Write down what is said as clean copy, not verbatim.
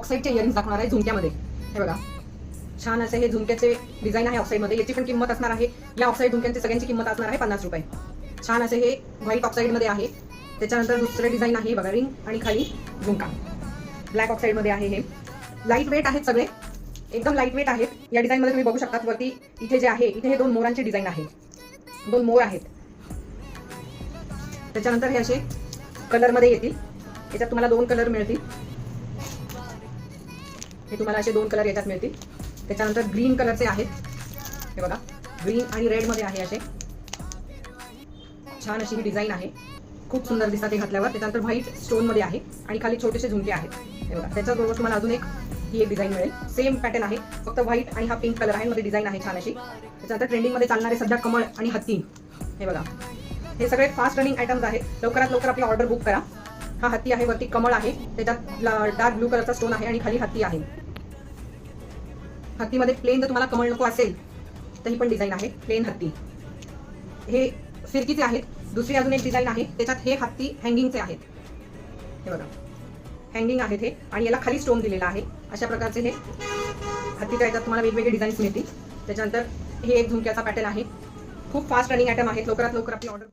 ऑक्साईडचे earrings दाखवणार आहे झुमक्यामध्ये. हे बघा, छान असे हे झुमक्याचे डिझाईन आहे ऑक्साईडमध्ये. याची पण किंमत असणार आहे, या ऑक्साईड झुमक्यांची सगळ्यांची किंमत असणार आहे 50 रुपये. छान असे हे व्हाईट ऑक्साईडमध्ये आहे. त्याच्यानंतर दुसरे डिझाईन आहे बघा, रिंग आणि खाली झुमका. ब्लॅक ऑक्साईडमध्ये आहे. हे लाईट वेट आहेत, सगळे एकदम लाईट वेट आहेत. या डिझाईनमध्ये तुम्ही बघू शकता वरती इथे जे आहे, इथे हे 2 मोरांचे डिझाईन आहे, 2 मोर आहेत. त्याच्यानंतर हे असे कलरमध्ये येतील. याच्यात तुम्हाला 2 कलर मिळतील. हे तुम्हाला असे 2 कलर याच्यात मिळतील. त्याच्यानंतर ग्रीन कलरचे आहेत. हे बघा, ग्रीन आणि रेड मध्ये आहे. असे छान अशी ही डिझाईन आहे, खूप सुंदर दिसतात हे घातल्यावर. त्याच्यानंतर व्हाईट स्टोन मध्ये आहे आणि खाली छोटेसे झुमके आहेत. हे बघा, त्याच्याबरोबर तुम्हाला अजून ही एक डिझाईन मिळेल. सेम पॅटर्न आहे, फक्त व्हाईट आणि हा पिंक कलर आहे मध्ये डिझाईन आहे छान अशी. त्याच्यानंतर ट्रेंडिंग मध्ये चालणारे सध्या कमळ आणि हत्ती. हे बघा, हे सगळे फास्ट रनिंग आयटम्स आहेत. लवकरात लवकर आपली ऑर्डर बुक करा. हा हत्ती आहे, वरती कमळ आहे, त्याच्यात डार्क ब्लू कलरचा स्टोन आहे आणि खाली हत्ती आहे. हत्तीमध्ये प्लेन जर तुम्हाला कमळ नको असेल तर ही पण डिझाईन आहे प्लेन हत्ती. हे फिरकीचे आहेत. दुसरी अजून एक डिझाईन आहे, त्याच्यात हे हत्ती हँगिंगचे आहेत. हे बघा, हँगिंग आहेत हे, आणि याला खाली स्टोन दिलेला आहे. अशा प्रकारचे हे हत्तीच्या याच्यात तुम्हाला वेगवेगळे डिझाईन्स मिळतील. त्याच्यानंतर हे एक झुमक्याचा पॅटर्न आहे. खूप फास्ट रनिंग आयटम आहेत. लवकरात लवकर आपली ऑर्डर